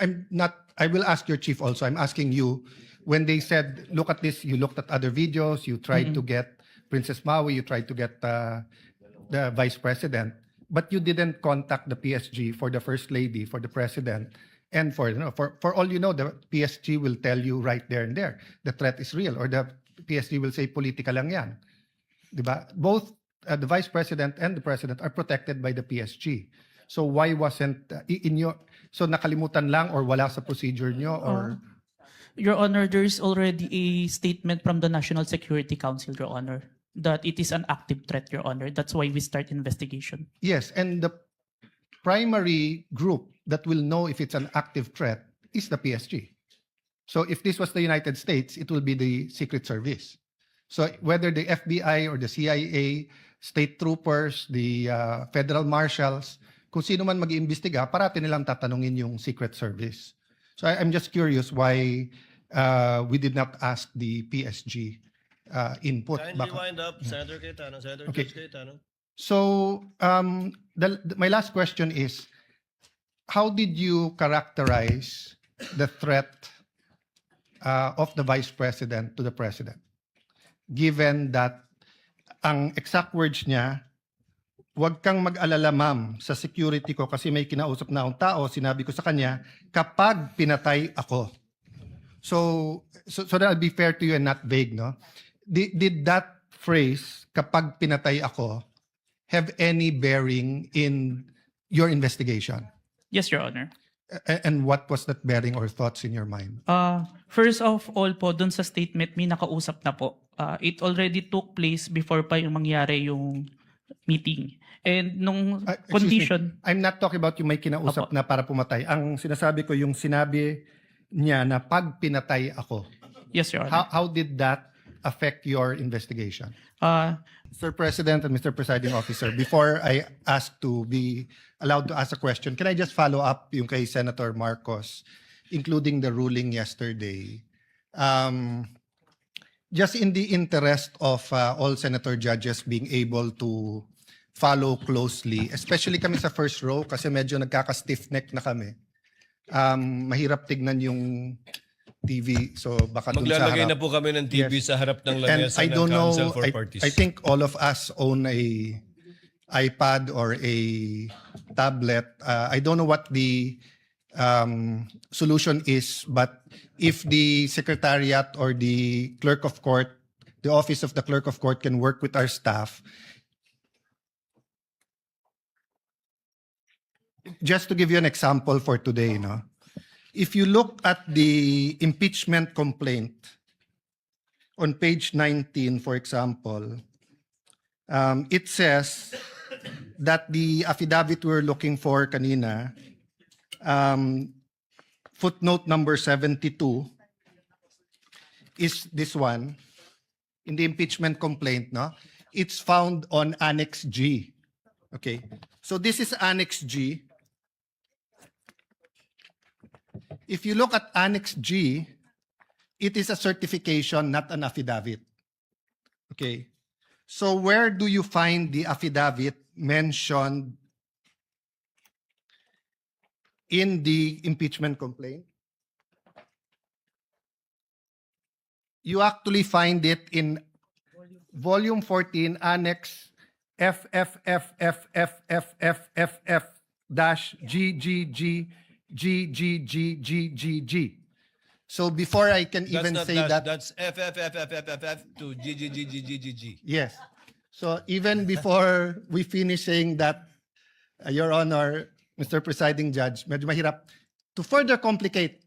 I'm not, I will ask your chief also. I'm asking you, when they said, look at this, you looked at other videos, you tried to get Princess Maui, you tried to get the vice president, but you didn't contact the PSG for the first lady, for the president, and for, you know, for all you know, the PSG will tell you right there and there, the threat is real, or the PSG will say, politika lang yan. Diba? Both the vice president and the president are protected by the PSG. So why wasn't in your, so nakalimutan lang or wala sa procedure nyo or? Your Honor, there's already a statement from the National Security Council, Your Honor, that it is an active threat, Your Honor. That's why we start investigation. Yes, and the primary group that will know if it's an active threat is the PSG. So if this was the United States, it will be the Secret Service. So whether the FBI or the CIA, state troopers, the federal marshals, kung sino man mag-iimbestiga, parati nilang tatanungin yung Secret Service. So I'm just curious why we did not ask the PSG input. Kindly wind up, Senator Cayetano. Senator Okay. Judge Cayetano. So my last question is, how did you characterize the threat of the Vice President to the President? Given that ang exact words niya, huwag kang mag-alala ma'am sa security ko kasi may kinausap na akong tao, sinabi ko sa kanya, kapag pinatay ako. So that I'll be fair to you and not vague, no? Did that phrase, kapag pinatay ako, have any bearing in your investigation? Yes, Your Honor. And what was that bearing or thoughts in your mind? First of all po, dun sa statement, may nakausap na po. It already took place before pa yung mangyari yung meeting. And nung Excuse condition... me, I'm not talking about yung may kinausap na para pumatay. Ang sinasabi ko yung sinabi niya na pag pinatay ako. Yes, Your Honor. How did that affect your investigation? Mr. President and Mr. Presiding Officer, before I ask to be allowed to ask a question, can I just follow up yung kay Senator Marcos, including the ruling yesterday? Just in the interest of all senator judges being able to follow closely, especially kami sa first row kasi medyo nagkaka-stiff neck na kami. Mahirap tignan yung TV, so baka dun sa Maglalagay harap. na po kami ng TV Yes. sa harap ng And lamesa I ng don't know, Council for Parties. I think all of us own a iPad or a tablet. I don't know what the solution is, but if the Secretariat or the Clerk of Court, the Office of the Clerk of Court can work with our staff, just to give you an example for today, no? If you look at the impeachment complaint on page 19, for example, it says that the affidavit we're looking for kanina, footnote number 72, is this one, in the impeachment complaint, no? It's found on Annex G. Okay, so this is Annex G. If you look at Annex G, it is a certification, not an affidavit. Okay. So where do you find the affidavit mentioned in the impeachment complaint? You actually find it in Volume 14, Annex FFFFFFFF-GGGGGGGG. So before I can That's even not say dash, that, that's FFFFFFF to GGGGGG. yes. So even before we finish saying that, Your Honor, Mr. Presiding Judge, medyo mahirap. To further complicate,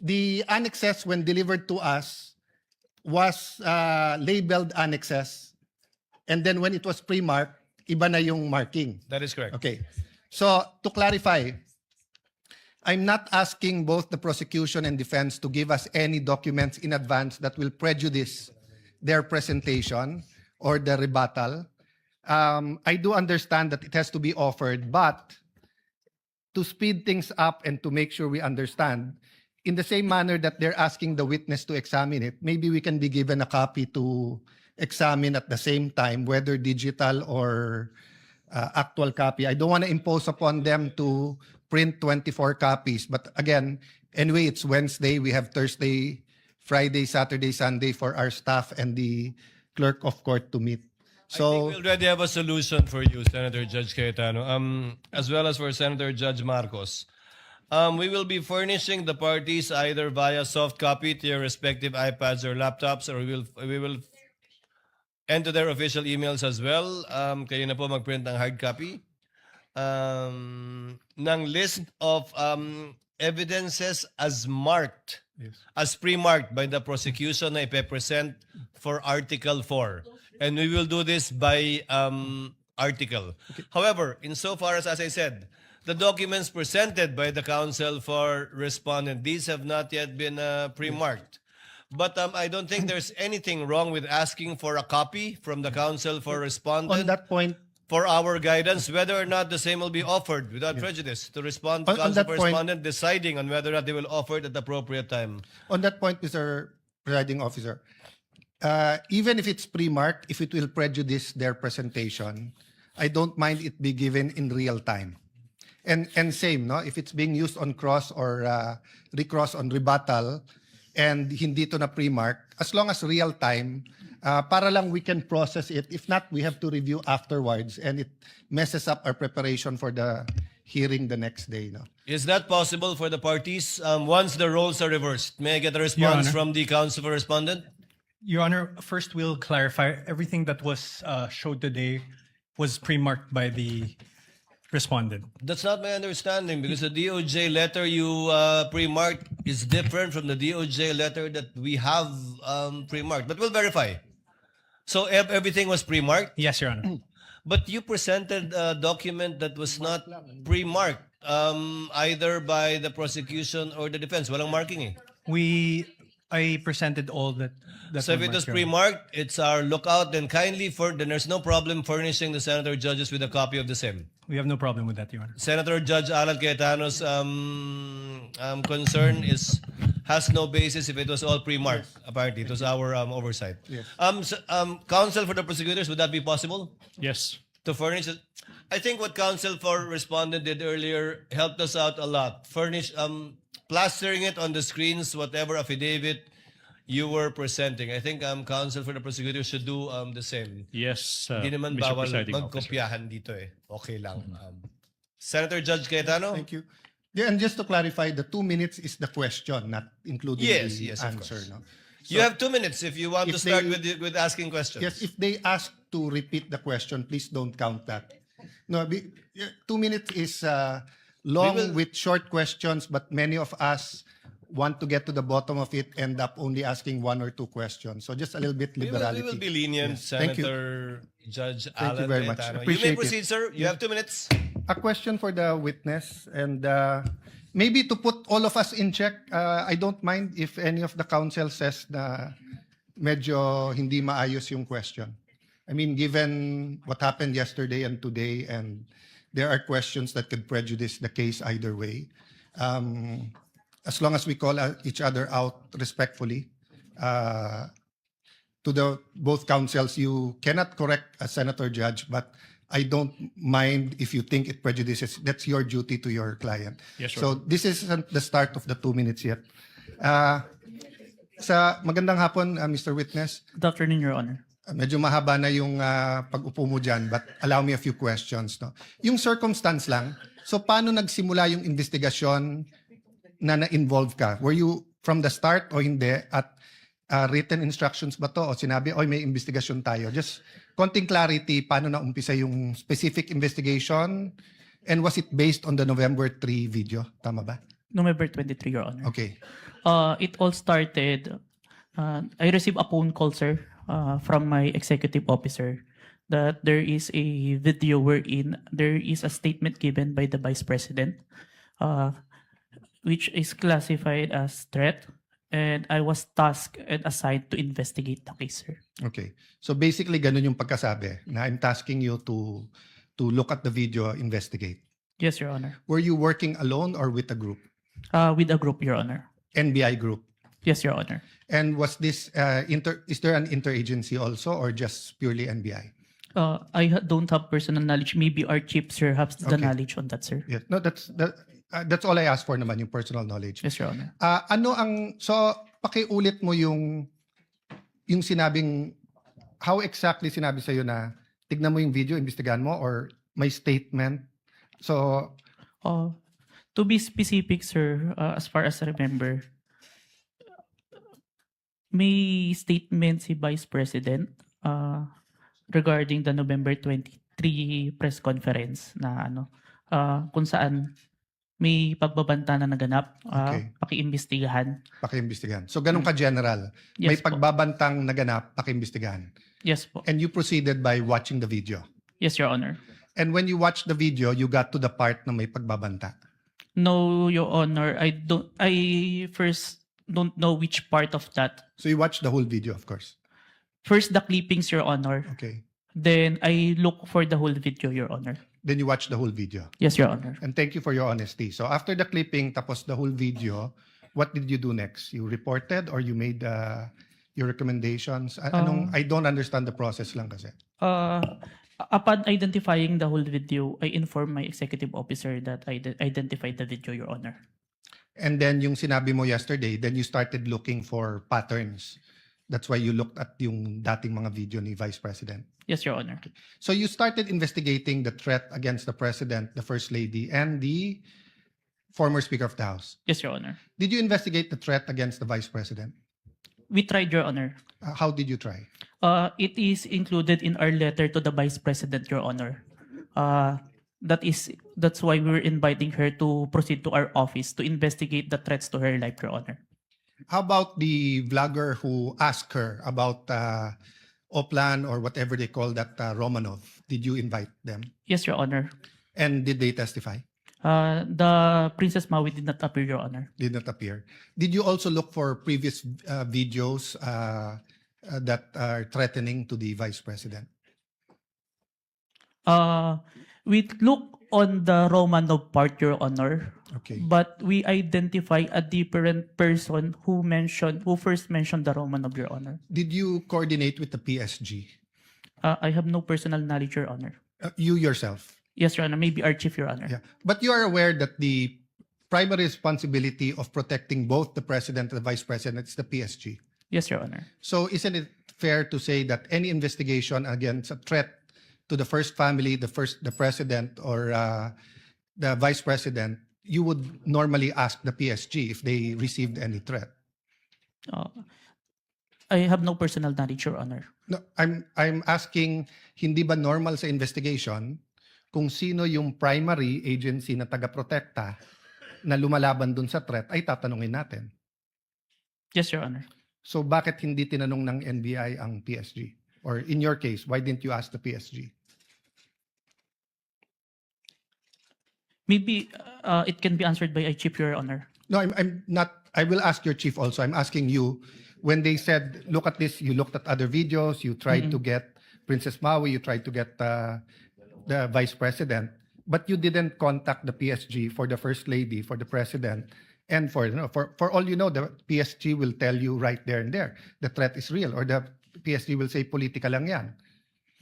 the annexes when delivered to us was labeled annexes. And then when it was pre-marked, iba na yung marking. That is correct. Okay. So to clarify, I'm not asking both the prosecution and defense to give us any documents in advance that will prejudice their presentation or the rebuttal. I do understand that it has to be offered, but to speed things up and to make sure we understand, in the same manner that they're asking the witness to examine it, maybe we can be given a copy to examine at the same time, whether digital or actual copy. I don't want to impose upon them to print 24 copies. But again, anyway, it's Wednesday. We have Thursday, Friday, Saturday, Sunday for our staff and the clerk of court to meet. I think So, we already have a solution for you, Senator Judge Cayetano, as well as for Senator Judge Marcos. We will be furnishing the parties either via soft copy to your respective iPads or laptops, or we will enter their official emails as well. Kayo na po mag-print ng hard copy ng list of evidences as marked, as pre-marked by the prosecution na ipe-present for Article 4. And we will do this by article. However, insofar as I said, the documents presented by the counsel for respondent, these have not yet been pre-marked. But I don't think there's anything wrong with asking for a copy from the counsel for on respondent that point, for our guidance, whether or not the same will be offered without prejudice to respond to On counsel that for point- respondent, deciding on whether or not they will offer it at the appropriate time. on that point, Mr. Presiding Officer, even if it's pre-marked, if it will prejudice their presentation, I don't mind it be given in real time. And same, no? If it's being used on cross or recross on rebuttal and hindi to na pre-mark, as long as real time, para lang we can process it. If not, we have to review afterwards and it messes up our preparation for the hearing the next day, no? Is that possible for the parties once the roles are reversed? May I get a response Honor. from the counsel for respondent? Your Honor, first we'll clarify everything that was showed today was pre-marked by the respondent. That's not my understanding because the DOJ letter you pre-marked is different from the DOJ letter that we have pre-marked. But we'll verify. So everything was pre-marked, Yes, Your Honor. but you presented a document that was not pre-marked either by the prosecution or the defense. Walang marking eh. I presented all that. So if it was pre-marked, it's our lookout. Then then there's no problem furnishing the senator judges with a copy of the same. We have no problem with that, Your Honor. Senator Judge Alan Cayetano's concern has no basis if it was all pre-marked. Apparently, it was our oversight. Yes. Counsel for the prosecutors, would that be possible Yes. to furnish it? I think what counsel for respondent did earlier helped us out a lot. Plastering it on the screens, whatever affidavit you were presenting. I think counsel for the prosecutors should do the same. Yes, Hindi naman Mr. bawal Presiding Officer. magkopyahan dito eh. Okay lang. Senator Judge Cayetano? Thank you. Yeah, and just to clarify, the 2 minutes is the question, not including Yes, the yes, of answer. course. No? You have 2 minutes if you want if to start they- with asking questions. Yes, if they ask to repeat the question, please don't count that. No, 2 minutes is long We will- with short questions, but many of us want to get to the bottom of it, end up only asking 1 or 2 questions. So just a little bit we liberality. will be lenient, Yes. Thank you. Senator Judge Thank you Alan very much. Cayetano. You Appreciate may it. proceed, sir. You have 2 minutes. A question for the witness, and maybe to put all of us in check, I don't mind if any of the counsel says na medyo hindi maayos yung question. I mean, given what happened yesterday and today, and there are questions that could prejudice the case either way. As long as we call each other out respectfully, to the both counsels, you cannot correct a senator judge, but I don't mind if you think it prejudices. That's your duty to your client. Yes, sir. So this isn't the start of the 2 minutes yet. Sa magandang hapon, Mr. Witness. Good afternoon, Your Honor. Medyo mahaba na yung pag-upo mo dyan, but allow me a few questions. No? Yung circumstance lang, so paano nagsimula yung investigasyon na na-involve ka? Were you from the start o hindi? At written instructions ba to? O sinabi, oy, may investigasyon tayo? Just konting clarity, paano na-umpisa yung specific investigation? And was it based on the November 3 video? Tama ba? November 23, Your Honor. Okay. It all started, I received a phone call, sir, from my executive officer that there is a video wherein there is a statement given by the Vice President, which is classified as threat, and I was tasked and assigned to investigate the case, sir. Okay. So basically, ganun yung pagkasabi na I'm tasking you to look at the video, investigate. Yes, Your Honor. Were you working alone or with a group? With a group, Your Honor. NBI group. Yes, Your Honor. And was this is there an interagency also or just purely NBI? Don't have personal knowledge. Maybe our chief, sir, has the Okay. knowledge on that, sir. Yes. No, that's all I asked for naman, yung personal knowledge. Yes, Your Honor. So pakiulit mo yung sinabing, how exactly sinabi sa'yo na tignan mo yung video, imbestigahan mo, or may statement? So, To be specific, sir, as far as I remember, may statement si Vice President regarding the November 23 press conference na kung saan may pagbabanta na naganap, Okay. pakiimbestigahan. pakiimbestigahan. So, ganun ka-general. May Yes po. pagbabantang naganap, pakiimbestigahan. Yes po. And you proceeded by watching the video. Yes, Your Honor. And when you watched the video, you got to the part na may pagbabanta. No, Your Honor. I first don't know which part of that. So, you watched the whole video, of course. First, the clippings, Your Honor. Okay. Then, I look for the whole video, Your Honor. Then you watched the whole video. Yes, Your Honor. And thank you for your honesty. So, after the clipping, tapos the whole video, what did you do next? You reported or you made your recommendations? I don't understand the process lang kasi. Upon identifying the whole video, I informed my executive officer that I identified the video, Your Honor. And then yung sinabi mo yesterday, then you started looking for patterns. That's why you looked at yung dating mga video ni Vice President. Yes, Your Honor. So you started investigating the threat against the President, the First Lady, and the former Speaker of the House. Yes, Your Honor. Did you investigate the threat against the Vice President? We tried, Your Honor. How did you try? It is included in our letter to the Vice President, Your Honor. That's why we were inviting her to proceed to our office to investigate the threats to her life, Your Honor. How about the vlogger who asked her about Oplan or whatever they call that Romanov? Did you invite them? Yes, Your Honor. And did they testify? The Princess Maui did not appear, Your Honor. Did not appear. Did you also look for previous videos that are threatening to the Vice President? We look on the Romanov part, Your Honor. Okay. But we identify a different person who first mentioned the Romanov, Your Honor. Did you coordinate with the PSG? I have no personal knowledge, Your Honor. You yourself? Yes, Your Honor. Maybe our chief, Your Honor. Yeah. But you are aware that the primary responsibility of protecting both the President and the Vice President is the PSG. Yes, Your Honor. So isn't it fair to say that any investigation against a threat to the first family, the president or the vice president, you would normally ask the PSG if they received any threat? I have no personal knowledge, Your Honor. No, I'm asking, hindi ba normal sa investigation kung sino yung primary agency na taga-protekta na lumalaban dun sa threat ay tatanungin natin? Yes, Your Honor. So bakit hindi tinanong ng NBI ang PSG? Or in your case, why didn't you ask the PSG? Maybe it can be answered by a chief, Your Honor. No, I'm not. I will ask your chief also. I'm asking you, when they said, look at this, you looked at other videos, you tried to get Princess Maui, you tried to get the vice president, but you didn't contact the PSG for the first lady, for the president, and for all you know, the PSG will tell you right there and there, the threat is real, or the PSG will say, politika lang yan.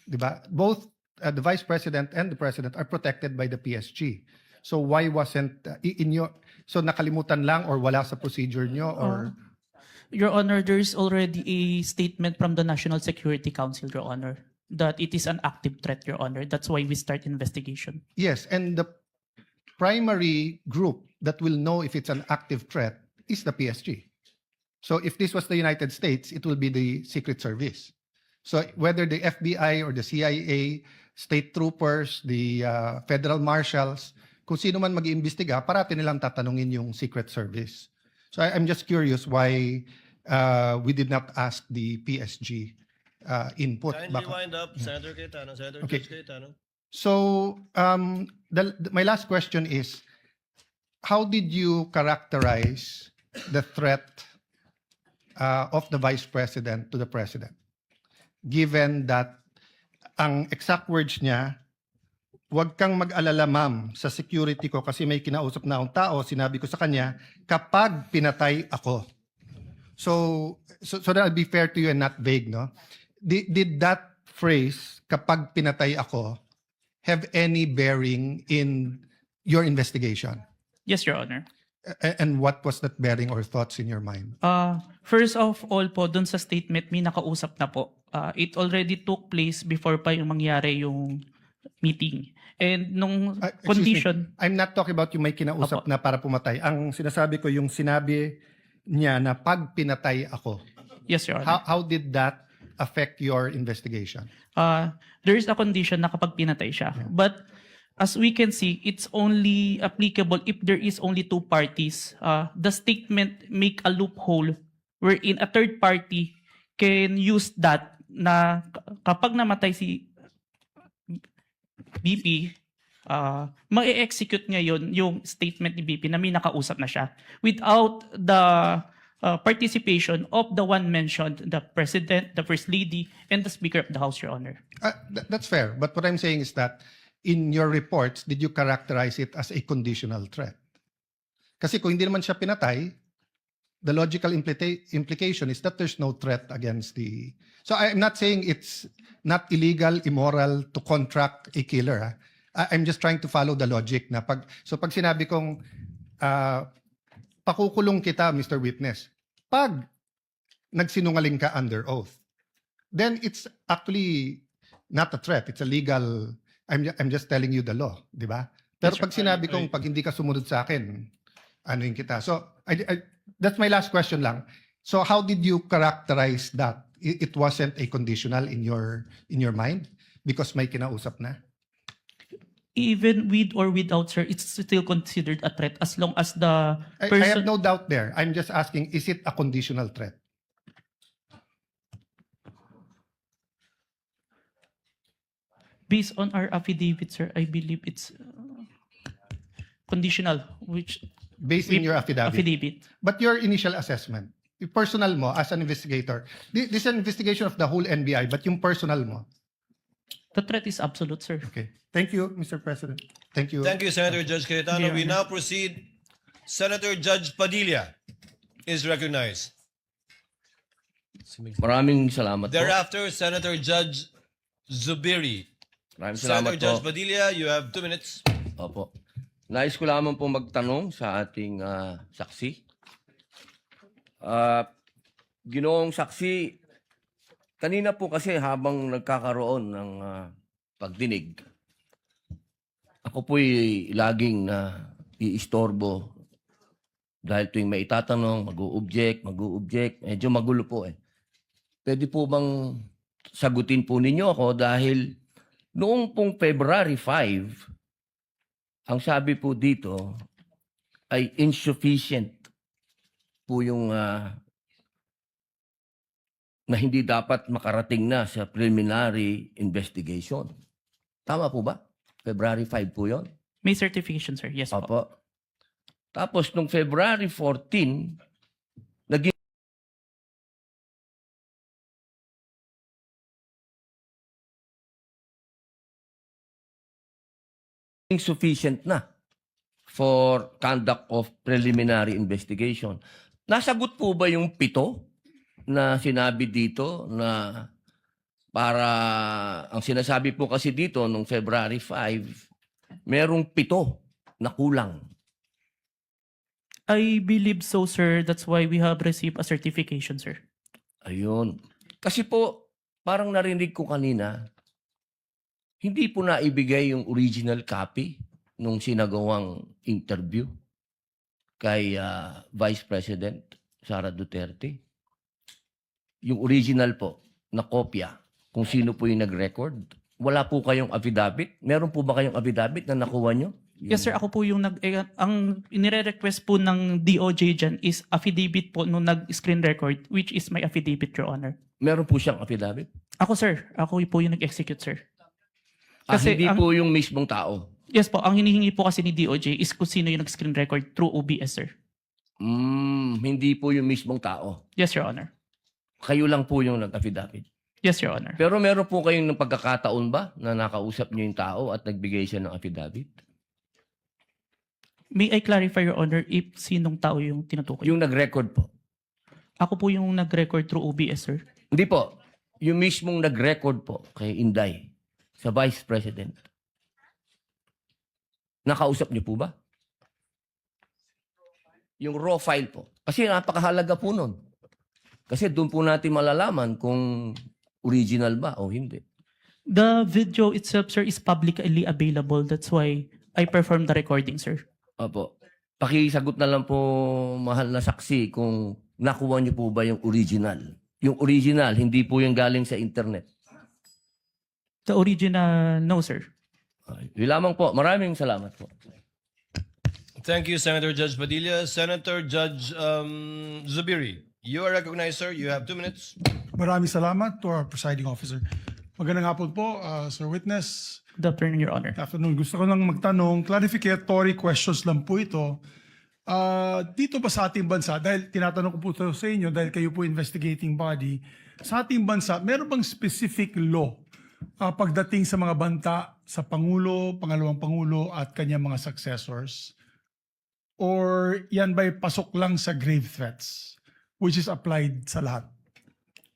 Diba? Both the vice president and the president are protected by the PSG. So why wasn't so nakalimutan lang or wala sa procedure nyo or Your Honor, there's already a statement from the National Security Council, Your Honor, that it is an active threat, Your Honor. That's why we start investigation. yes, and the primary group that will know if it's an active threat is the PSG. So if this was the United States, it will be the Secret Service. So whether the FBI or the CIA, state troopers, the federal marshals, kung sino man mag-iimbestiga, parati nilang tatanungin yung Secret Service. So I'm just curious why we did not ask the PSG input. Kindly wind up, Senator Cayetano. Senator Okay. Judge Cayetano. So my last question is, how did you characterize the threat of the Vice President to the President? Given that ang exact words niya, huwag kang mag-alala, ma'am, sa security ko kasi may kinausap na akong tao, sinabi ko sa kanya, kapag pinatay ako. So that'll be fair to you and not vague, no? Did that phrase, kapag pinatay ako, have any bearing in your investigation? Yes, Your Honor. And what was that bearing or thoughts in your mind? First of all po, dun sa statement, may nakausap na po. It already took place before pa yung mangyari yung meeting. And nung Excuse me. condition, I'm not talking about yung may kinausap na para pumatay. Ang sinasabi ko yung sinabi niya na pag pinatay ako. yes, Your Honor. How did that affect your investigation? There is a condition na kapag pinatay siya. But as we can see, it's only applicable if there is only two parties. The statement make a loophole wherein a third party can use that na kapag namatay si BP, ma-execute ngayon yung statement ni BP na may nakausap na siya without the participation of the one mentioned, the President, the First Lady, and the Speaker of the House, Your Honor. That's fair. But what I'm saying is that in your reports, did you characterize it as a conditional threat? Kasi kung hindi naman siya pinatay, the logical implication is that there's no threat against the... So I'm not saying it's not illegal, immoral to contract a killer. I'm just trying to follow the logic na pag sinabi kong pakukulong kita, Mr. Witness, pag nagsinungaling ka under oath, then it's actually not a threat. It's a legal... I'm just telling you the law, di ba? Pero Yes, pag sinabi kong pag hindi ka sumunod sa akin, anuin kita. So that's my last question lang. So how did you characterize that? It wasn't a conditional in your mind because may kinausap na? Even with or without, sir, it's still considered a threat as long as the I person... have no doubt there. I'm just asking, is it a conditional threat? Based on our affidavit, sir, I believe it's conditional, which... Based in your affidavit. But your initial assessment, yung personal mo as an investigator, this is an investigation of the whole NBI, but yung personal mo. The threat is absolute, sir. Okay. Thank you, Mr. President. Thank you. Thank you, Senator Judge Cayetano. Yeah. We now proceed. Senator Judge Padilla is recognized. Maraming salamat po. Thereafter, Senator Judge Zubiri. Maraming Senator salamat Judge po. Padilla, you have 2 minutes. Opo. Nais ko lamang po magtanong sa ating saksi. Ginoong saksi, kanina po kasi habang nagkakaroon ng pagdinig, ako po'y laging iistorbo dahil tuwing may itatanong, mag-o-object, medyo magulo po eh. Pwede po bang sagutin po ninyo ako dahil noong pong February 5, ang sabi po dito ay insufficient po yung na hindi dapat makarating na sa preliminary investigation. Tama po ba? February 5 po yun? May certification, sir. Yes po. Opo. Tapos nung February 14, naging insufficient na for conduct of preliminary investigation. Nasagot po ba yung 7 na sinabi dito na para, ang sinasabi po kasi dito nung February 5, merong 7 na kulang. I believe so, sir. That's why we have received a certification, sir. Ayun. Kasi po, parang narinig ko kanina, hindi po naibigay yung original copy nung sinagawang interview kay Vice President Sara Duterte. Yung original po na kopya, kung sino po yung nag-record. Wala po kayong affidavit? Meron po ba kayong affidavit na nakuha nyo? Yes, sir. Ako po yung ang inire-request po ng DOJ dyan is affidavit po nung nag-screen record, which is my affidavit, Your Honor. Meron po siyang affidavit? Ako, sir. Ako po yung nag-execute, sir. Kasi Hindi po yung mismong tao? Yes po. Ang hinihingi po kasi ni DOJ is kung sino yung nag-screen record through OBS, sir. Hindi po yung mismong tao. Yes, Your Honor. Kayo lang po yung nag-affidavit. Yes, Your Honor. Pero meron po kayong ng pagkakataon ba na nakausap niyo yung tao at nagbigay siya ng affidavit? May I clarify, Your Honor, if sinong tao yung tinutukoy? Yung nag-record po? Ako po yung nag-record through OBS, sir. Hindi po. yung mismong nag-record po kay Inday sa Vice President. Nakausap niyo po ba? Yung raw file po. Kasi napakahalaga po nun. Kasi doon po natin malalaman kung original ba o hindi. The video itself, sir, is publicly available. That's why I performed the recording, sir. Opo. Pakisagot na lang po, mahal na saksi, kung nakuha niyo po ba yung original. Yung original, hindi po yung galing sa internet. The original, no, sir. Yun lamang po. Maraming salamat po. Thank you, Senator Judge Padilla. Senator Judge Zubiri, you are recognized, sir. You have 2 minutes. Maraming salamat to our presiding officer. Magandang hapon po, Sir Witness. Good afternoon, Your Honor. Good afternoon. Gusto ko lang magtanong, clarificatory questions lang po ito. Dito ba sa ating bansa, dahil tinatanong ko po ito sa inyo, dahil kayo po investigating body, sa ating bansa, meron bang specific law pagdating sa mga banta sa Pangulo, Pangalawang Pangulo at kanyang mga successors? Or yan ba'y pasok lang sa grave threats, which is applied sa lahat?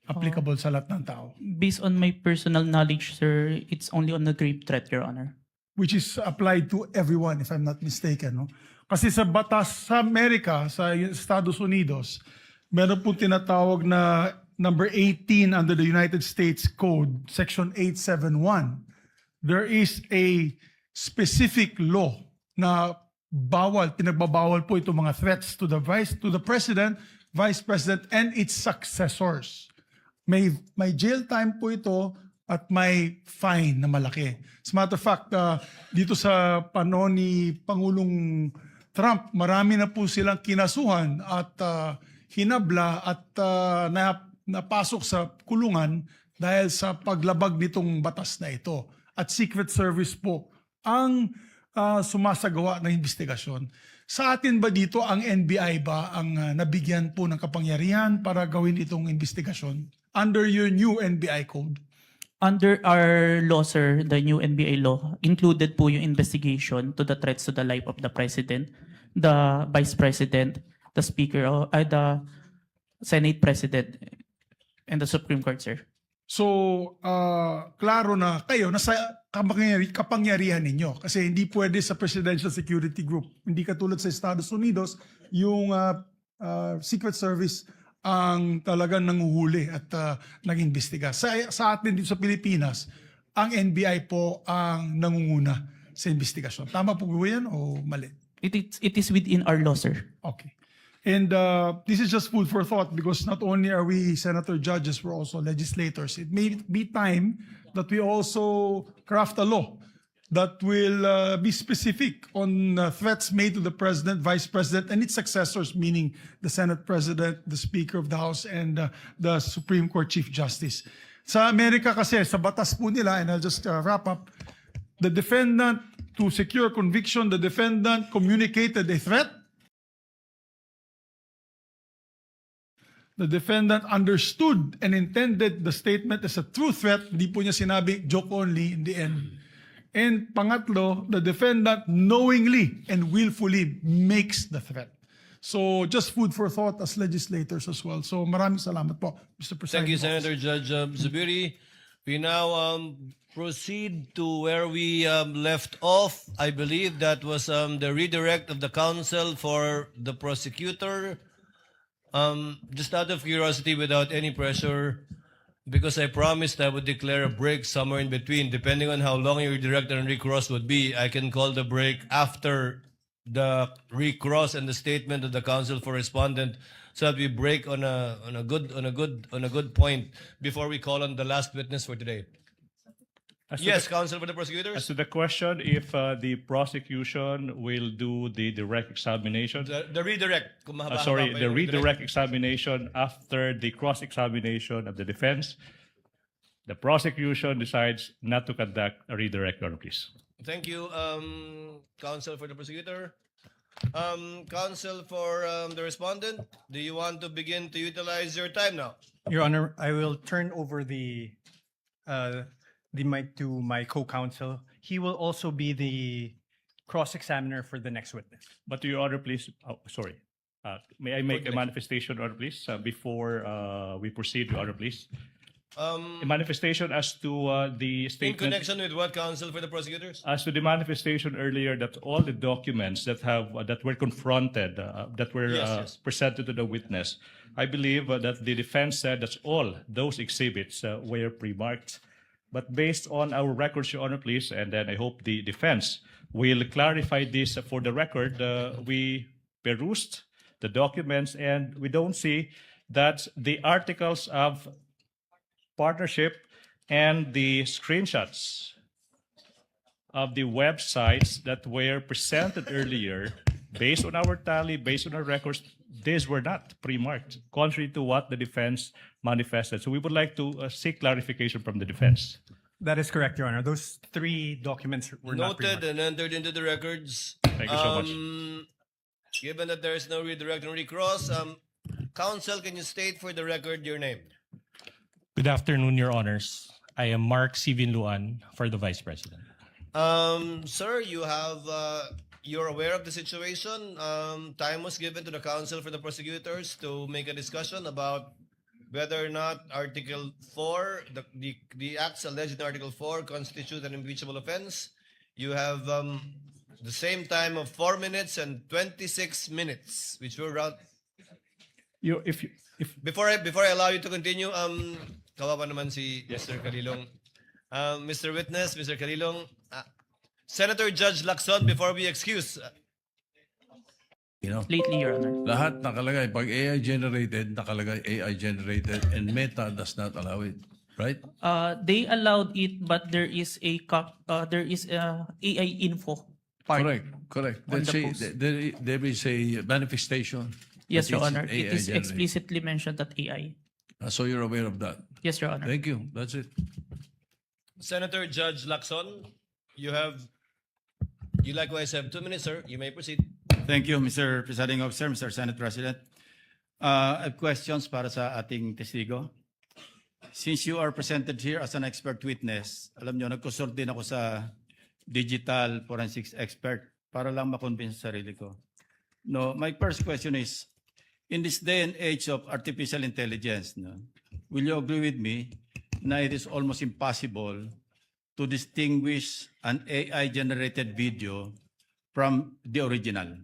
Applicable sa lahat ng tao? Based on my personal knowledge, sir, it's only on the grave threat, Your Honor. Which is applied to everyone, if I'm not mistaken. No? Kasi sa batas sa Amerika, sa Estados Unidos, meron po tinatawag na number 18 under the United States Code, Section 871. There is a specific law na pinagbabawal po itong mga threats to the President, Vice President, and its successors. May jail time po ito at may fine na malaki. As a matter of fact, dito sa panahon ni Pangulong Trump, marami na po silang kinasuhan at hinabla at napasok sa kulungan dahil sa paglabag nitong batas na ito. At Secret Service po ang sumasagawa ng investigasyon. Sa atin ba dito, ang NBI ba ang nabigyan po ng kapangyarihan para gawin itong investigasyon under your new NBI code? Under our law, sir, the new NBA law, included po yung investigation to the threats to the life of the President, the Vice President, the Speaker, the Senate President, and the Supreme Court, sir. So, klaro na kayo, nasa kapangyarihan ninyo. Kasi hindi pwede sa Presidential Security Group. Hindi katulad sa Estados Unidos, yung Secret Service ang talagang nanguhuli at nag-imbestiga. Sa atin dito sa Pilipinas, ang NBI po ang nangunguna sa investigasyon. Tama po ba yan o mali? It is within our law, sir. Okay. And this is just food for thought because not only are we senator judges, we're also legislators. It may be time that we also craft a law that will be specific on threats made to the President, Vice President, and its successors, meaning the Senate President, the Speaker of the House, and the Supreme Court Chief Justice. Sa Amerika kasi, sa batas po nila, and I'll just wrap up, the defendant, to secure conviction, the defendant communicated a threat. The defendant understood and intended the statement as a true threat. Hindi po niya sinabi joke only in the end. And pangatlo, the defendant knowingly and willfully makes the threat. So just food for thought as legislators as well. So maraming salamat po, Mr. President. Thank you, Senator Judge Zubiri. We now proceed to where we left off. I believe that was the redirect of the counsel for the prosecutor. Just out of curiosity, without any pressure, because I promised I would declare a break somewhere in between, depending on how long your director and recross would be. I can call the break after the recross and the statement of the counsel for respondent, so that we break on a good point before we call on the last witness for today. Yes, counsel for the prosecutors. As to the question, if the prosecution will do the direct examination, The redirect. Kung mahaba-haba sorry, pa the yung redirect examination after the cross-examination of the defense, the prosecution decides not to conduct a redirect, Your Honor, please. Thank you, counsel for the prosecutor. Counsel for the respondent, do you want to begin to utilize your time now? Your Honor, I will turn over the mic to my co-counsel. He will also be the cross-examiner for the next witness. But Your Honor, please, sorry. May I make a manifestation, Your Honor, please, before we proceed, Your Honor, please? A manifestation as to the In statement. connection with what, counsel for the prosecutors? As to the manifestation earlier that all the documents that were confronted, that were Yes, yes. presented to the witness, I believe that the defense said that all those exhibits were pre-marked. But based on our records, Your Honor, please, and then I hope the defense will clarify this for the record. We perused the documents and we don't see that the articles of partnership and the screenshots of the websites that were presented earlier, based on our tally, based on our records, these were not pre-marked, contrary to what the defense manifested. So we would like to seek clarification from the defense. That is correct, Your Honor. Those 3 documents were not Noted pre-marked. and entered into the records. Thank you so much. Given that there is no redirect and recross, counsel, can you state for the record your name? Good afternoon, Your Honors. I am Mark Sivin Luan for the Vice President. Sir, you're aware of the situation. Time was given to the counsel for the prosecutors to make a discussion about whether or not Article 4, the acts alleged in Article 4 constitute an impeachable offense. You have the same time of 4 minutes and 26 minutes, which will round. If Before I allow you to continue, kawawa naman si Mr. Calilong. Mr. Witness, Mr. Calilong, Senator Judge Lacson, before we excuse, You know, Lately, Your Honor. lahat nakalagay. Pag AI generated, nakalagay AI generated and Meta does not allow it. Right? They allowed it, but there is a AI info part. Correct. On Let's the say post. there is a manifestation. Yes, that Your it's Honor. It AI is generated. explicitly mentioned that AI. So you're aware of that. Yes, Your Honor. Thank you. That's it. Senator Judge Lacson, you likewise have 2 minutes, sir. You may proceed. Thank you, Mr. Presiding Officer, Mr. Senate President. I have questions para sa ating testigo. Since you are presented here as an expert witness, alam nyo, nagkonsult din ako sa digital forensics expert para lang makonvince sa sarili ko. No, my first question is, in this day and age of artificial intelligence, no, will you agree with me na it is almost impossible to distinguish an AI-generated video from the original?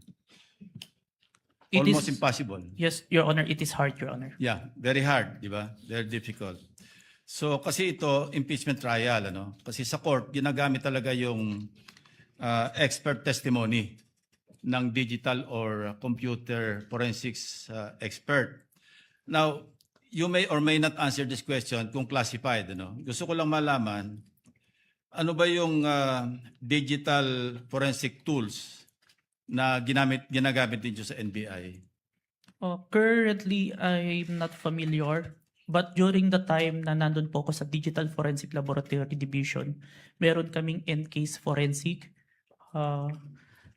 It Almost is- impossible. Yes, Your Honor. It is hard, Your Honor. Yeah, very hard, di ba? Very difficult. So kasi ito, impeachment trial, ano? Kasi sa court, ginagamit talaga yung expert testimony ng digital or computer forensics expert. Now, you may or may not answer this question kung classified, ano? Gusto ko lang malaman, ano ba yung digital forensic tools na ginagamit din sa NBI? Currently, I'm not familiar. But during the time na nandun po ako sa Digital Forensic Laboratory Division, meron kaming Encase Forensic,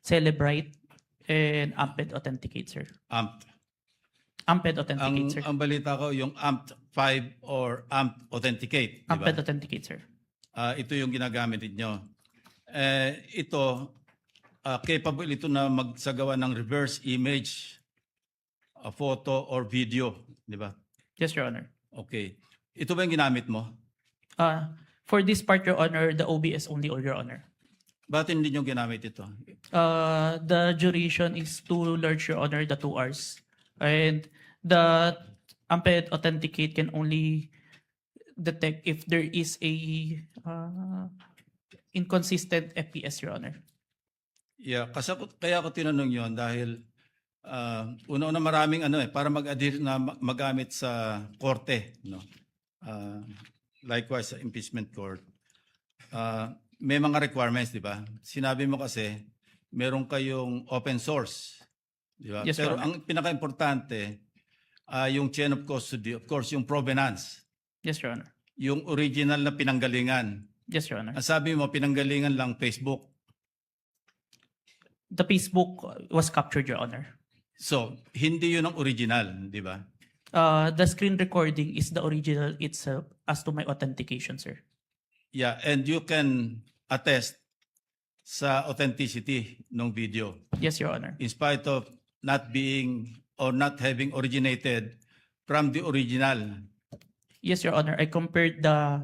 Celebrite, and Amped Authenticate, sir. Amped Authenticate, sir. Ang balita ko, yung AMP 5 or AMP Authenticate, di ba? Amped Authenticate, sir. Ito yung ginagamit ninyo. Ito, capable ito na magsagawa ng reverse image, a photo or video, di ba? Yes, Your Honor. Okay. Ito ba yung ginamit mo? For this part, Your Honor, the OBS only, Your Honor. Bakit hindi nyo ginamit ito? The duration is too large, Your Honor, the 2 hours. And the Amped Authenticate can only detect if there is a inconsistent FPS, Your Honor. Yeah, kaya ako tinanong yon dahil una-una maraming para mag-adhere na magamit sa korte, no. Likewise sa impeachment court. May mga requirements, di ba? Sinabi mo kasi meron kayong open source, di ba? Yes, Pero Your Honor. ang pinaka-importante yung chain of custody, of course, yung provenance, Yes, Your Honor. yung original na pinanggalingan. Yes, Your Honor. Ang sabi mo pinanggalingan lang Facebook. The Facebook was captured, Your Honor. So, hindi yun ang original, di ba? The screen recording is the original itself as to my authentication, sir. Yeah, and you can attest sa authenticity ng video Yes, Your Honor. in spite of not being or not having originated from the original Yes, Your Honor. I compared the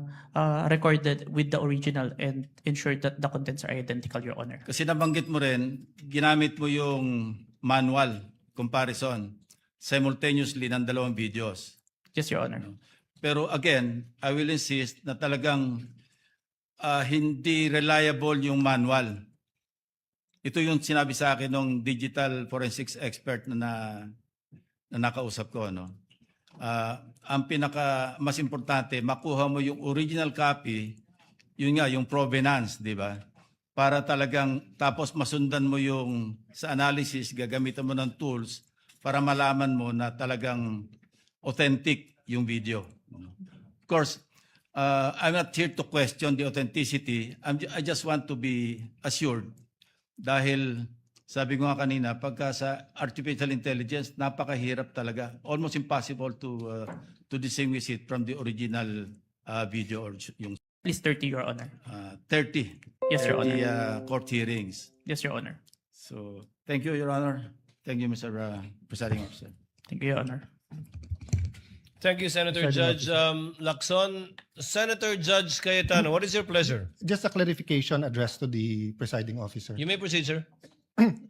recorded with the original and ensured that the contents are identical, Your Honor. Kasi nabanggit mo rin, ginamit mo yung manual comparison simultaneously ng dalawang videos. Yes, Your Honor. Pero again, I will insist na talagang hindi reliable yung manual. Ito yung sinabi sa akin ng digital forensics expert na nakausap ko. No? Ang mas importante, makuha mo yung original copy, yun nga, yung provenance, di ba? Para talagang, tapos masundan mo yung sa analysis, gagamitan mo ng tools para malaman mo na talagang authentic yung video. Of course, I'm not here to question the authenticity. I just want to be assured. Dahil, sabi ko nga kanina, pagka sa artificial intelligence, napakahirap talaga. Almost impossible to distinguish it from the original video or yung Please 30, Your Honor. 30. Yes, Your 30 Honor. court hearings. Yes, Your Honor. So, thank you, Your Honor. Thank you, Mr. Presiding Officer. Thank you, Your Honor. Thank you, Senator Judge Lacson. Senator Judge Cayetano, what is your pleasure? Just a clarification addressed to the presiding officer. You may proceed, sir.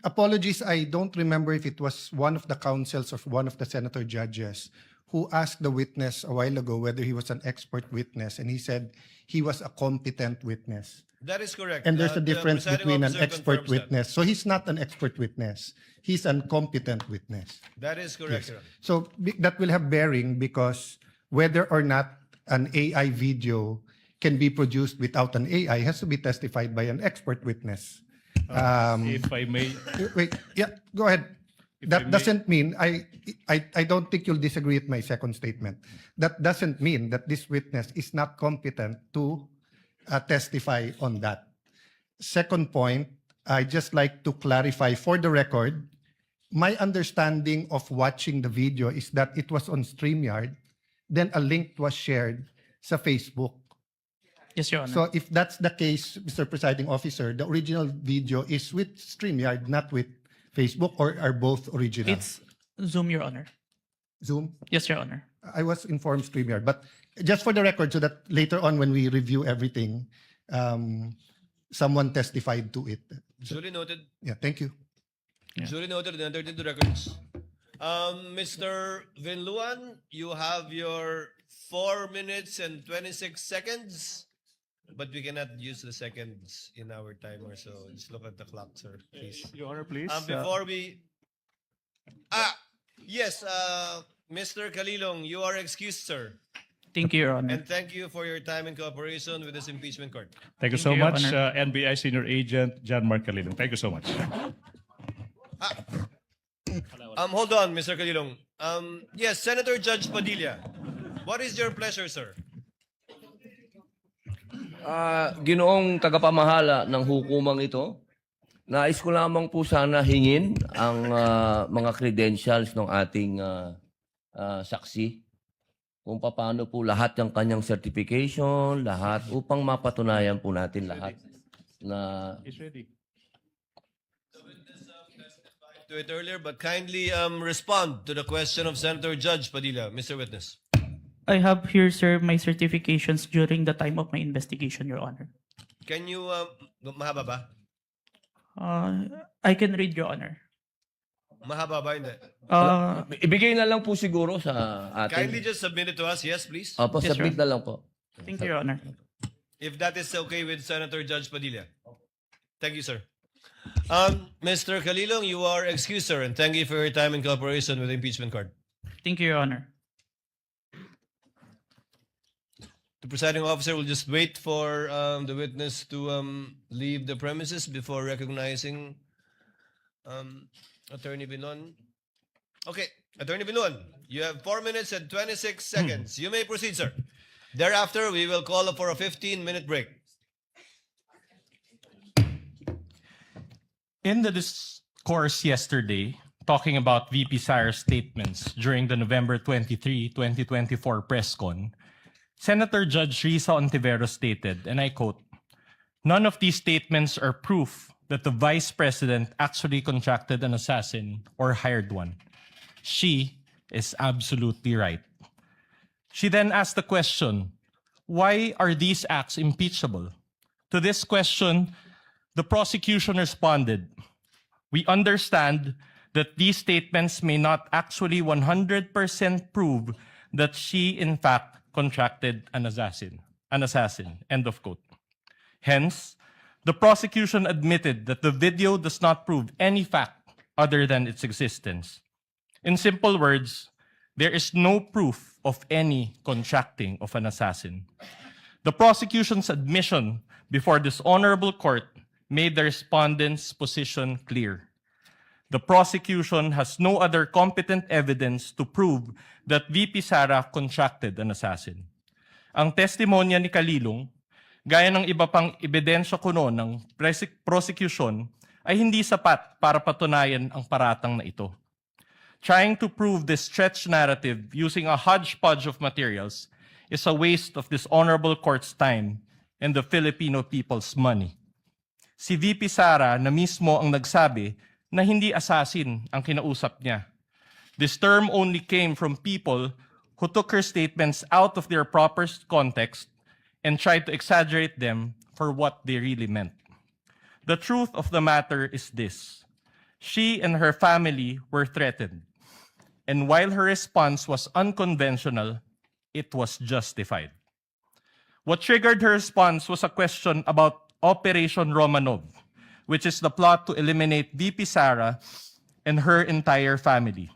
Apologies, I don't remember if it was one of the counsels or one of the senator judges who asked the witness a while ago whether he was an expert witness, and he said he was a competent witness. That is correct. And there's a The difference presiding between an officer expert confirms that. witness. So he's not an expert witness. He's an competent witness. That is correct, Your Honor. So that will have bearing because whether or not an AI video can be produced without an AI has to be testified by an expert witness. If I may, Wait, yeah, go ahead. If I That may- doesn't mean, I don't think you'll disagree with my second statement. That doesn't mean that this witness is not competent to testify on that. Second point, I just like to clarify for the record, my understanding of watching the video is that it was on StreamYard, then a link was shared sa Facebook. Yes, Your Honor. So if that's the case, Mr. Presiding Officer, the original video is with StreamYard, not with Facebook, or are both original? It's Zoom, Your Honor. Zoom? Yes, Your Honor. I was informed StreamYard, but just for the record, so that later on when we review everything, someone testified to it. Duly noted. Yeah, thank you. Yeah. Duly noted and entered into records. Mr. Vinluan, you have your 4 minutes and 26 seconds, but we cannot use the seconds in our timer, so just look at the clock, sir, please. Your Honor, please. Before we... Yes, Mr. Kalilong, you are excused, sir. Thank you, Your Honor. And thank you for your time and cooperation with this impeachment court. Thank you Thank so you, Your much, Honor. NBI Senior Agent John Mark Calilong. Thank you so much. Hold on, Mr. Kalilong. Yes, Senator Judge Padilla. What is your pleasure, sir? Ginoong tagapamahala ng hukumang ito, nais ko lamang po sana hingin ang mga credentials ng ating saksi kung paano po lahat ng kanyang certification, lahat upang mapatunayan po natin lahat na He's ready. To it earlier, but kindly respond to the question of Senator Judge Padilla, Mr. Witness. I have here, sir, my certifications during the time of my investigation, Your Honor. Can you, mahaba ba? I can read, Your Honor. Mahaba ba? Hindi. ibigay na lang po siguro sa Kindly atin. just submit it to us. Yes, please. Opo, Yes, submit sir. na lang po. Thank you, Your Honor. If that is okay with Senator Judge Padilla. Thank you, sir. Mr. Kalilong, you are excused, sir, and thank you for your time and cooperation with the impeachment court. Thank you, Your Honor. The presiding officer will just wait for the witness to leave the premises before recognizing Attorney Binon. Okay, Attorney Binon, you have 4 minutes and 26 seconds. You may proceed, sir. Thereafter, we will call for a 15-minute break. In the discourse yesterday, talking about VP Sair's statements during the November 23, 2024 press con, Senator Judge Risa Ontiveros stated, and I quote, "None of these statements are proof that the Vice President actually contracted an assassin or hired one. She is absolutely right." She then asked the question, why are these acts impeachable? To this question, the prosecution responded, we understand that these statements may not actually 100% prove that she in fact contracted an assassin, end of quote. Hence, the prosecution admitted that the video does not prove any fact other than its existence. In simple words, there is no proof of any contracting of an assassin. The prosecution's admission before this honorable court made the respondent's position clear. The prosecution has no other competent evidence to prove that VP Sara contracted an assassin. Ang testimonya ni Kalilong, gaya ng iba pang ebidensya kuno ng prosecution, ay hindi sapat para patunayan ang paratang na ito. Trying to prove this stretched narrative using a hodgepodge of materials is a waste of this honorable court's time and the Filipino people's money. Si VP Sara na mismo ang nagsabi na hindi assassin ang kinausap niya. This term only came from people who took her statements out of their proper context and tried to exaggerate them for what they really meant. The truth of the matter is this. She and her family were threatened. And while her response was unconventional, it was justified. What triggered her response was a question about Operation Romanov, which is the plot to eliminate VP Sara and her entire family.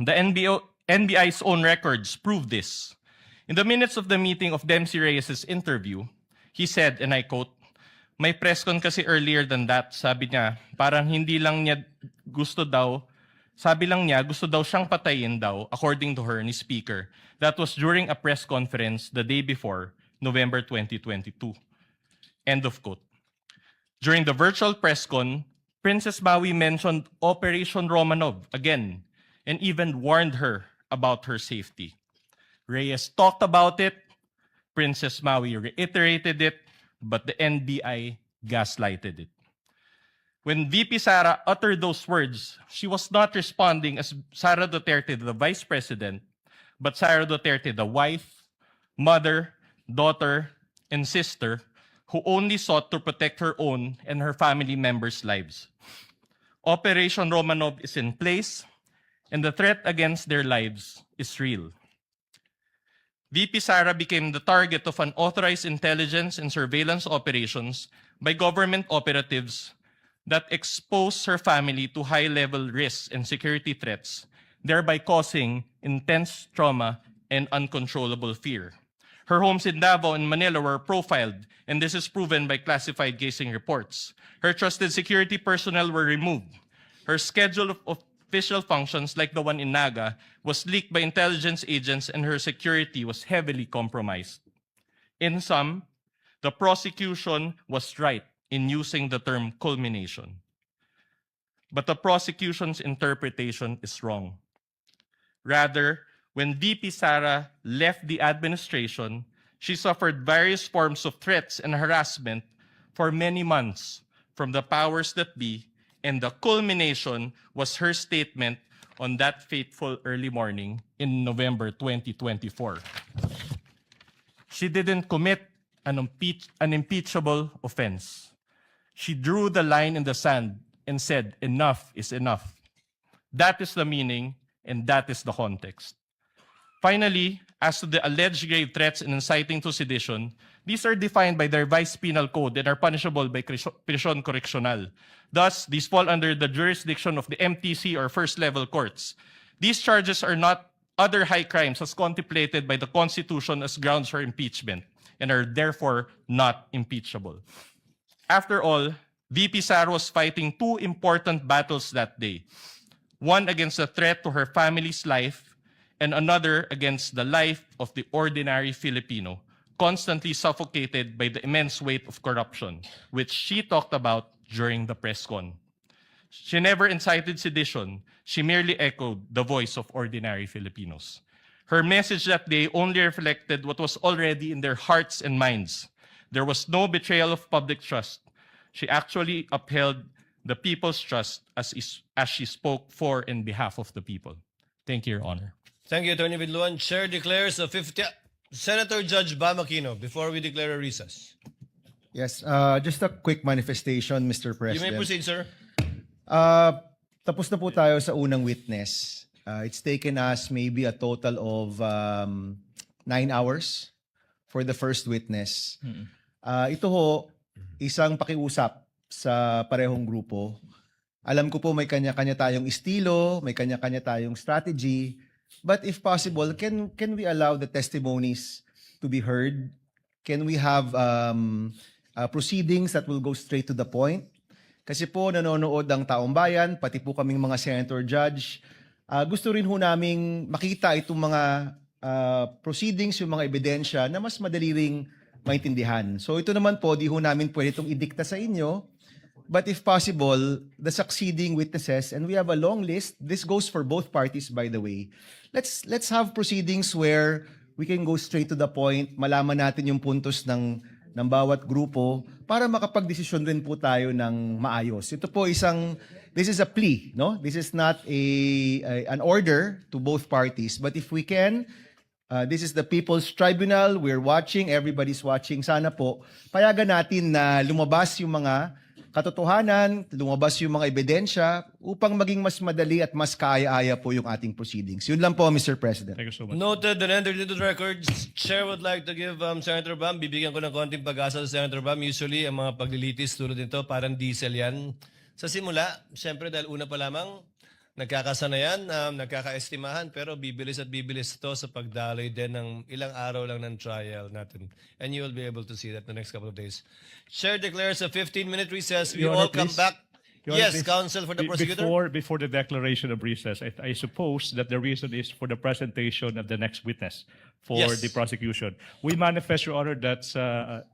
The NBI's own records prove this. In the minutes of the meeting of Dempsey Reyes' interview, he said, and I quote, may press con kasi earlier than that, sabi niya, parang hindi lang niya gusto daw, sabi lang niya, gusto daw siyang patayin daw, according to her, ni Speaker. That was during a press conference the day before, November 2022. End of quote. During the virtual press con, Princess Maui mentioned Operation Romanov again and even warned her about her safety. Reyes talked about it, Princess Maui reiterated it, but the NBI gaslighted it. When VP Sara uttered those words, she was not responding as Sara Duterte, the Vice President, but Sara Duterte, the wife, mother, daughter, and sister, who only sought to protect her own and her family members' lives. Operation Romanov is in place, and the threat against their lives is real. VP Sara became the target of unauthorized intelligence and surveillance operations by government operatives that exposed her family to high-level risks and security threats, thereby causing intense trauma and uncontrollable fear. Her homes in Davao and Manila were profiled, and this is proven by classified casing reports. Her trusted security personnel were removed. Her schedule of official functions, like the one in Naga, was leaked by intelligence agents, and her security was heavily compromised. In sum, the prosecution was right in using the term culmination. But the prosecution's interpretation is wrong. Rather, when VP Sara left the administration, she suffered various forms of threats and harassment for many months from the powers that be, and the culmination was her statement on that fateful early morning in November 2024. She didn't commit an impeachable offense. She drew the line in the sand and said, enough is enough. That is the meaning, and that is the context. Finally, as to the alleged grave threats and inciting to sedition, these are defined by their vice penal code and are punishable by prisión correccional. Thus, these fall under the jurisdiction of the MTC or first-level courts. These charges are not other high crimes as contemplated by the Constitution as grounds for impeachment and are therefore not impeachable. After all, VP Sara was fighting two important battles that day. One against the threat to her family's life, and another against the life of the ordinary Filipino, constantly suffocated by the immense weight of corruption, which she talked about during the press con. She never incited sedition. She merely echoed the voice of ordinary Filipinos. Her message that day only reflected what was already in their hearts and minds. There was no betrayal of public trust. She actually upheld the people's trust as she spoke for and behalf of the people. Thank you, Your Honor. Thank you, Attorney Vidluan. Chair declares a 50... Senator Judge Bam Aquino, before we declare a recess. Yes, just a quick manifestation, Mr. You President. may proceed, sir. Tapos na po tayo sa unang witness. It's taken us maybe a total of 9 hours for the first witness. Ito ho, isang pakiusap sa parehong grupo. Alam ko po may kanya-kanya tayong estilo, may kanya-kanya tayong strategy, but if possible, can we allow the testimonies to be heard? Can we have proceedings that will go straight to the point? Kasi po nanonood ang taong bayan, pati po kaming mga senator judge. Gusto rin ho naming makita itong mga proceedings, yung mga ebidensya na mas madali ring maintindihan. So ito naman po, di ho namin pwede itong idikta sa inyo. But if possible, the succeeding witnesses, and we have a long list, this goes for both parties by the way, let's have proceedings where we can go straight to the point, malaman natin yung puntos ng bawat grupo para makapagdesisyon rin po tayo ng maayos. Ito po this is a plea, no? This is not an order to both parties, but if we can, this is the People's Tribunal, we're watching, everybody's watching, sana po payagan natin na lumabas yung mga katotohanan, lumabas yung mga ebidensya upang maging mas madali at mas kaaya-aya po yung ating proceedings. Yun lang po, Mr. President. Thank you so much. Noted and entered into the records. Chair would like to give Senator Bam, bibigyan ko ng konting pag-asa sa Senator Bam. Usually, ang mga paglilitis tulad nito, parang diesel yan. Sa simula, siyempre dahil una pa lamang, nagkakasanayan, nagkakaestimahan, pero bibilis at bibilis ito sa pagdaloy din ng ilang araw lang ng trial natin. And you will be able to see that in the next couple of days. Chair declares a 15-minute recess. We Your all Honor, come please. back. Your Honor, Yes, please. counsel for the prosecutor. Before the declaration of recess, I suppose that the reason is for the presentation of the next witness for Yes. the prosecution. We manifest, Your Honor, that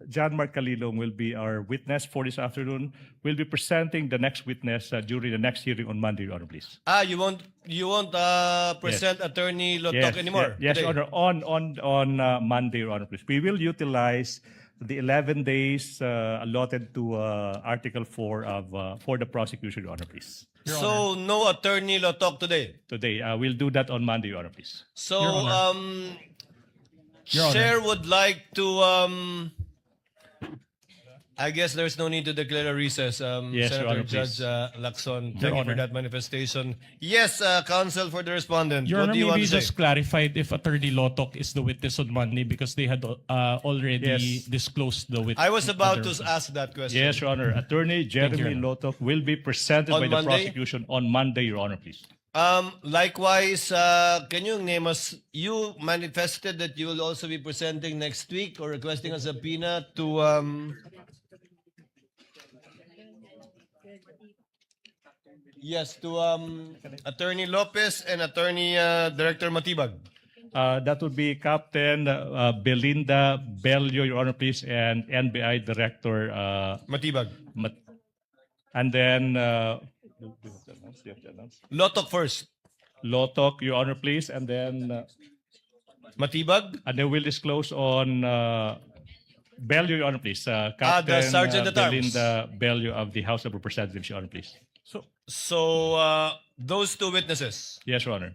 John Mark Calilong will be our witness for this afternoon. We'll be presenting the next witness during the next hearing on Monday, Your Honor, please. You won't present Attorney Lotok anymore? Yes, today? Your Honor, on Monday, Your Honor, please. We will utilize the 11 days allotted to Article 4 for the prosecution, Your Honor, please. So, no Attorney Lotok today? Today, we'll do that on Monday, Your Honor, please. So, Your Honor. Chair would like to, I guess there's no need to declare a recess. Yes, Your Senator Honor, Judge please. Lacson, Your thank you for Honor. that manifestation. Yes, counsel for the respondent. Your What Honor, do you want maybe to say? just clarified if Attorney Lotok is the witness on Monday because they had already Yes. disclosed the witness. I was about to ask that question. Yes, Your Honor. Attorney Jeremy Your Honor. Lotok will be presented On by the Monday? prosecution on Monday, Your Honor, please. Likewise, can you name us, you manifested that you will also be presenting next week or requesting a subpoena to, yes, to Attorney Lopez and Attorney Director Matibag. That would be Captain Belinda Bello, Your Honor, please, and NBI Director Matibag. and then Lotok first. Lotok, Your Honor, please, and then Matibag. we'll disclose on Bello, Your Honor, please. Captain Sergeant at Arms. Belinda Bello of the House of Representatives, Your Honor, please. So, those two witnesses. Yes, Your Honor.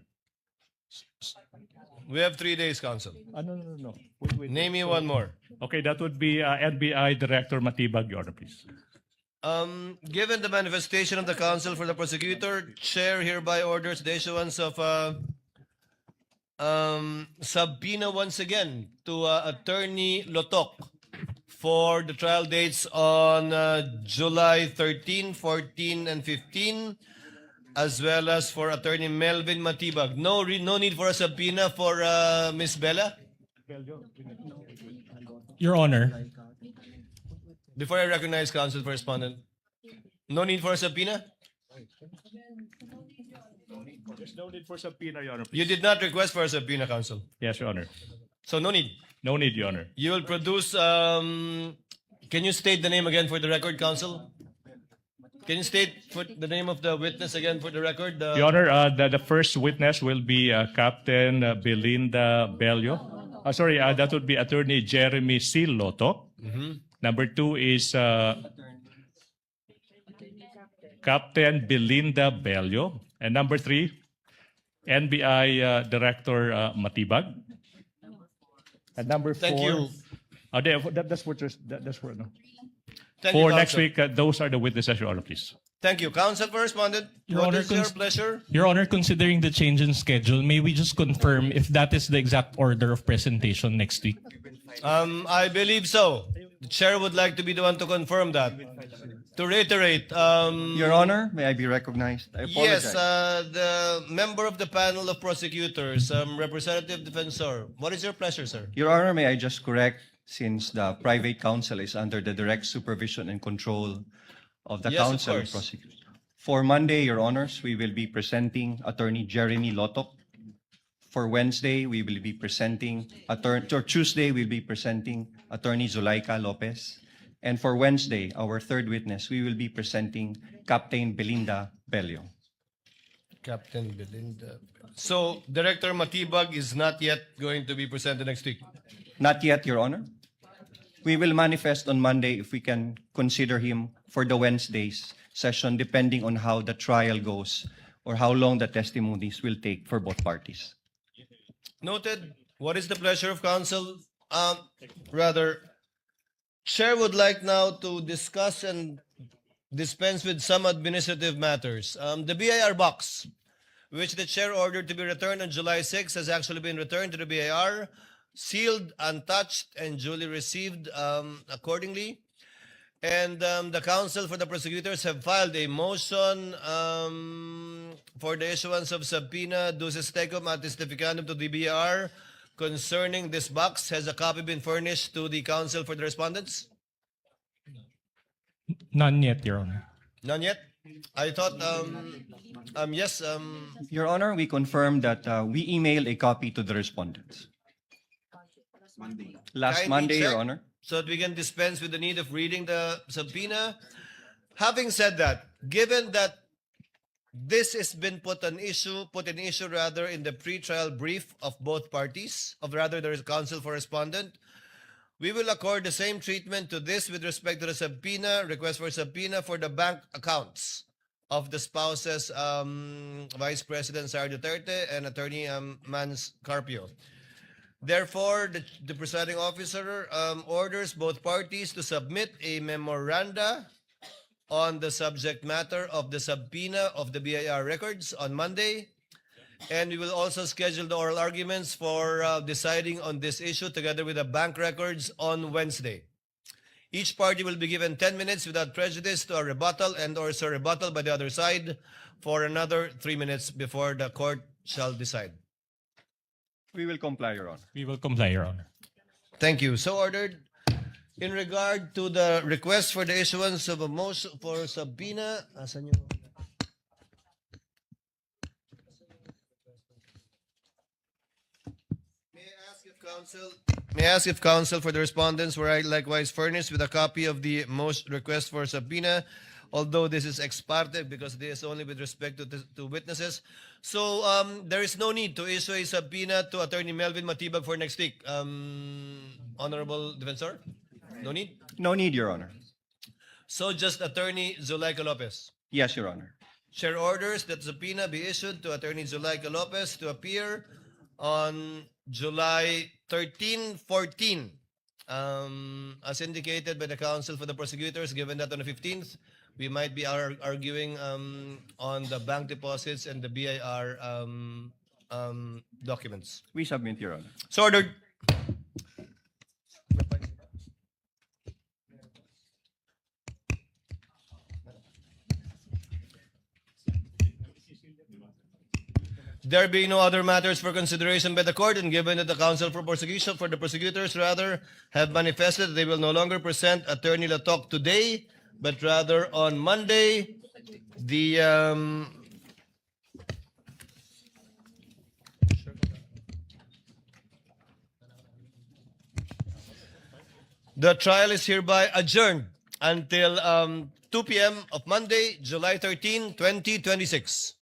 We have 3 days, counsel. No. Wait. Name me one more. Okay, that would be NBI Director Matibag, Your Honor, please. Given the manifestation of the counsel for the prosecutor, Chair hereby orders the issuance of subpoena once again to Attorney Lotok for the trial dates on July 13, 14, and 15, as well as for Attorney Melvin Matibag. No need for a subpoena for Ms. Bella? Your Honor, Before I recognize counsel for respondent, no need for a subpoena? There's no need for subpoena, Your Honor, please. You did not request for a subpoena, counsel. Yes, Your Honor. So no need. No need, Your Honor. You will produce, can you state the name again for the record, counsel? Can you state the name of the witness again for the record? Your Honor, the first witness will be Captain Belinda Bello. Sorry, that would be Attorney Jeremy C. Lotok. Number 2 is Captain Belinda Bello. And number 3, NBI Director Matibag. At number 4. Thank you. That's for no. Thank For you, next Counsel. week, those are the witnesses, Your Honor, please. Thank you. Counsel for Respondent, Your what Honor, is your pleasure? Your Honor, considering the change in schedule, may we just confirm if that is the exact order of presentation next week? I believe so. The chair would like to be the one to confirm that. To reiterate, Your Honor, may I be recognized? I apologize. yes, the member of the panel of prosecutors, Representative Defensor, what is your pleasure, sir? Your Honor, may I just correct, since the private counsel is under the direct supervision and control of the Yes, of counsel of course. prosecutors. For Monday, Your Honors, we will be presenting Attorney Jeremy Lotok. For Wednesday, we will be presenting Tuesday, we'll be presenting Attorney Zulaika Lopez. And for Wednesday, our third witness, we will be presenting Captain Belinda Bello. Captain Belinda. So, Director Matibag is not yet going to be presented next week. Not yet, Your Honor. We will manifest on Monday if we can consider him for the Wednesday's session, depending on how the trial goes or how long the testimonies will take for both parties. Noted. What is the pleasure of counsel? Chair would like now to discuss and dispense with some administrative matters. The BIR box, which the chair ordered to be returned on July 6, has actually been returned to the BIR, sealed, untouched, and duly received accordingly. And the counsel for the prosecutors have filed a motion for the issuance of subpoena duces tecum at testificanum to the BIR concerning this box. Has a copy been furnished to the counsel for the respondents? None yet, Your Honor. None yet? I thought, yes, Your Honor, we confirm that we emailed a copy to the respondents. Last Kindly Monday, check. Your Honor. So that we can dispense with the need of reading the subpoena. Having said that, given that this has been put in issue rather in the pre-trial brief of both parties, there is counsel for respondent, we will accord the same treatment to this with respect to the subpoena, request for subpoena for the bank accounts of the spouses, Vice President Sara Duterte and Attorney Mans Carpio. Therefore, the presiding officer orders both parties to submit a memoranda on the subject matter of the subpoena of the BIR records on Monday. And we will also schedule the oral arguments for deciding on this issue together with the bank records on Wednesday. Each party will be given 10 minutes without prejudice to a rebuttal and or a rebuttal by the other side for another 3 minutes before the court shall decide. We will comply, Your Honor. We will comply, Your Honor. Thank you. So ordered. In regard to the request for the issuance of a motion for subpoena, asan yun? May I ask if counsel for the respondents were likewise furnished with a copy of the most request for subpoena, although this is ex parte because this is only with respect to witnesses. So there is no need to issue a subpoena to Attorney Melvin Matibag for next week. Honorable Defensor? No need? No need, Your Honor. So just Attorney Zulaika Lopez. Yes, Your Honor. Chair orders that subpoena be issued to Attorney Zulaika Lopez to appear on July 13, 14, as indicated by the counsel for the prosecutors, given that on the 15th, we might be arguing on the bank deposits and the BIR documents. We submit, Your Honor. So ordered. There being no other matters for consideration by the court, and given that the counsel for the prosecutors have manifested that they will no longer present Attorney Lotok today, but rather on Monday, the trial is hereby adjourned until 2 p.m. of Monday, July 13, 2026.